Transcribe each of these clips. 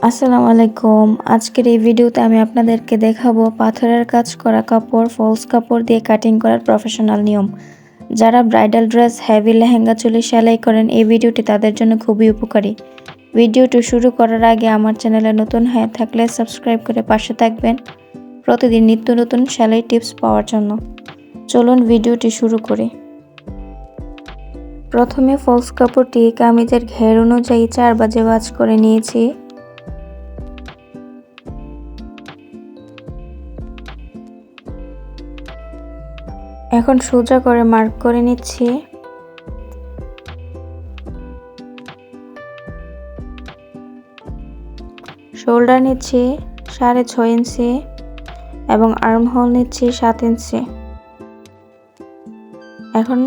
আসসালামু আলাইকুম। আজকের এই ভিডিওতে আমি আপনাদেরকে দেখাবো পাথরের কাজ করা কাপড়, ফলস কাপড় দিয়ে কাটিং করার প্রফেশনাল নিয়ম। যারা ব্রাইডাল ড্রেস, হেভি লেহেঙ্গা, চুলে সেলাই করেন, এই ভিডিওটি তাদের জন্য খুবই উপকারী। ভিডিওটি শুরু করার আগে আমার চ্যানেলে নতুন হয়ে থাকলে সাবস্ক্রাইব করে পাশে থাকবেন প্রতিদিন নিত্য নতুন সেলাই টিপস পাওয়ার জন্য। চলুন ভিডিওটি শুরু করি। প্রথমে ফলস কাপড়টি কামিজের ঘের অনুযায়ী 4 ভাঁজে ভাঁজ করে নিয়েছি। এখন সোজা করে মার্ক করে নিচ্ছি। শোল্ডার নিচ্ছি 6.5 ইঞ্চি এবং আর্ম হোল নিচ্ছি 7 ইঞ্চি। এখন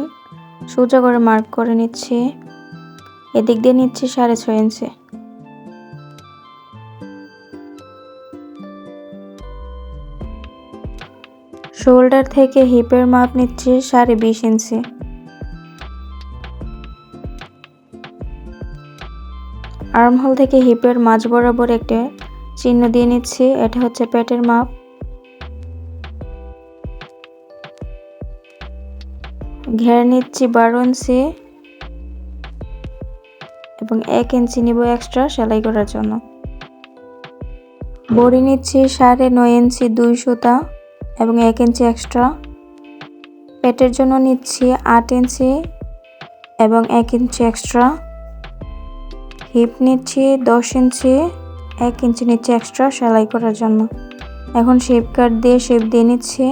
সোজা করে মার্ক করে নিচ্ছি। এদিক দিয়ে নিচ্ছি 6.5 ইঞ্চি। শোল্ডার থেকে হিপের মাপ নিচ্ছি 20.5 ইঞ্চি। আর্মহোল থেকে হিপের মাঝ বরাবর একটা চিহ্ন দিয়ে নিচ্ছি, এটা হচ্ছে পেটের মাপ। ঘের নিচ্ছি 12 ইঞ্চি এবং 1 ইঞ্চি নিব এক্সট্রা সেলাই করার জন্য। বড়ি নিচ্ছি 9.5 ইঞ্চি 2 সুতা এবং 1 ইঞ্চি এক্সট্রা। পেটের জন্য নিচ্ছি 8 ইঞ্চি এবং 1 ইঞ্চি এক্সট্রা। হিপ নিচ্ছি 10 ইঞ্চি, 1 ইঞ্চি নিচ্ছি এক্সট্রা সেলাই করার জন্য। এখন শেপ কাট দিয়ে শেপ দিয়ে নিচ্ছি।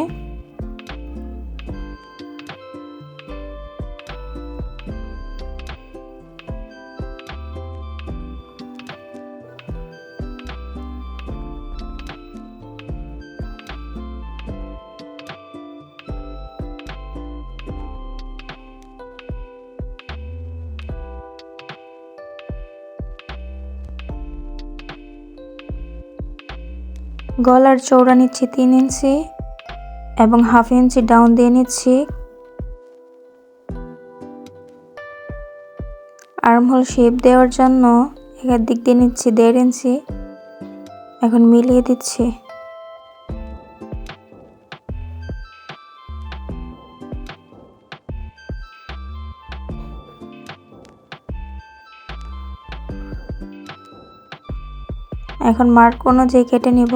গলার চওড়া নিচ্ছি 3 ইঞ্চি এবং 1/2 ইঞ্চি ডাউন দিয়ে নিচ্ছি। আর্মহোল শেপ দেওয়ার জন্য একের দিক দিয়ে নিচ্ছি 1.5 ইঞ্চি। এখন মিলিয়ে দিচ্ছি। এখন মার্ক অনুযায়ী কেটে নিব।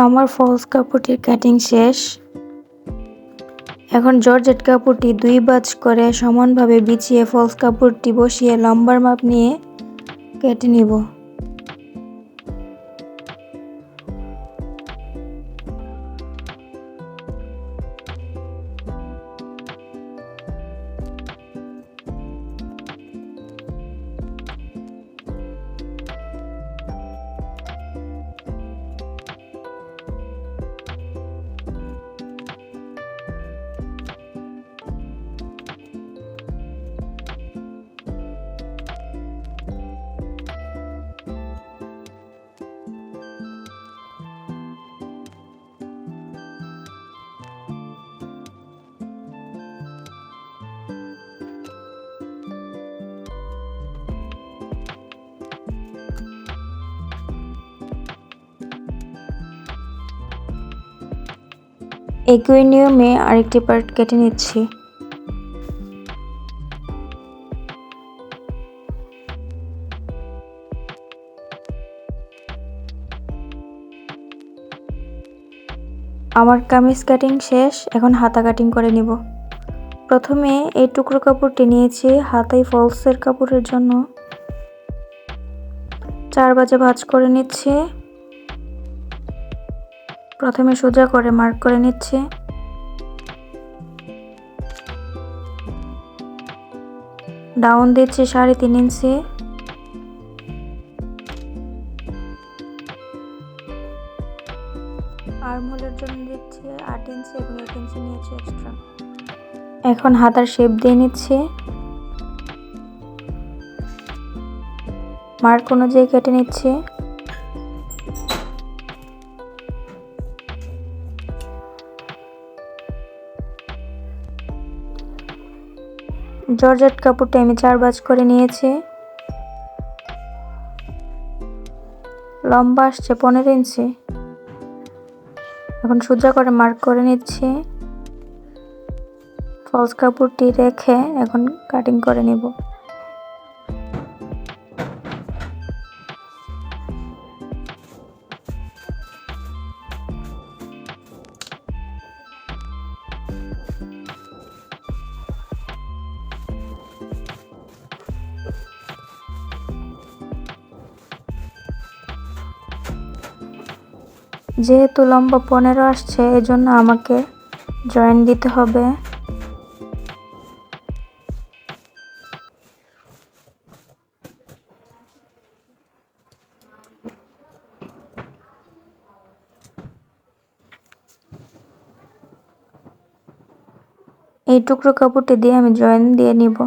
আমার ফলস কাপড়টির কাটিং শেষ। এখন জর্জেট কাপড়টি 2 ভাঁজ করে সমানভাবে বিছিয়ে ফলস কাপড়টি বসিয়ে লম্বার মাপ নিয়ে কেটে নিব। একই নিয়মে আরেকটি পার্ট কেটে নিচ্ছি। আমার কামিজ কাটিং শেষ, এখন হাতা কাটিং করে নিব। প্রথমে এই টুকরো কাপড়টি নিয়েছি হাতায় ফলসের কাপড়ের জন্য। 4 ভাঁজে ভাঁজ করে নিচ্ছি। প্রথমে সোজা করে মার্ক করে নিচ্ছি। ডাউন দিচ্ছি 3.5 ইঞ্চি। আর্মহোলের জন্য নিচ্ছি 8 ইঞ্চি এবং 1 ইঞ্চি নিয়েছি এক্সট্রা। এখন হাতার শেপ দিয়ে নিচ্ছি, মার্ক অনুযায়ী কেটে নিচ্ছি। জর্জেট কাপড়টা আমি 4 ভাঁজ করে নিয়েছি। লম্বা আসছে 15 ইঞ্চি। এখন সোজা করে মার্ক করে নিচ্ছি। ফলস কাপড়টি রেখে এখন কাটিং করে নিব। যেহেতু লম্বা 15 আসছে, এজন্য আমাকে জয়েন দিতে হবে। এই টুকরো কাপড়টি দিয়ে আমি জয়েন দিয়ে নিব।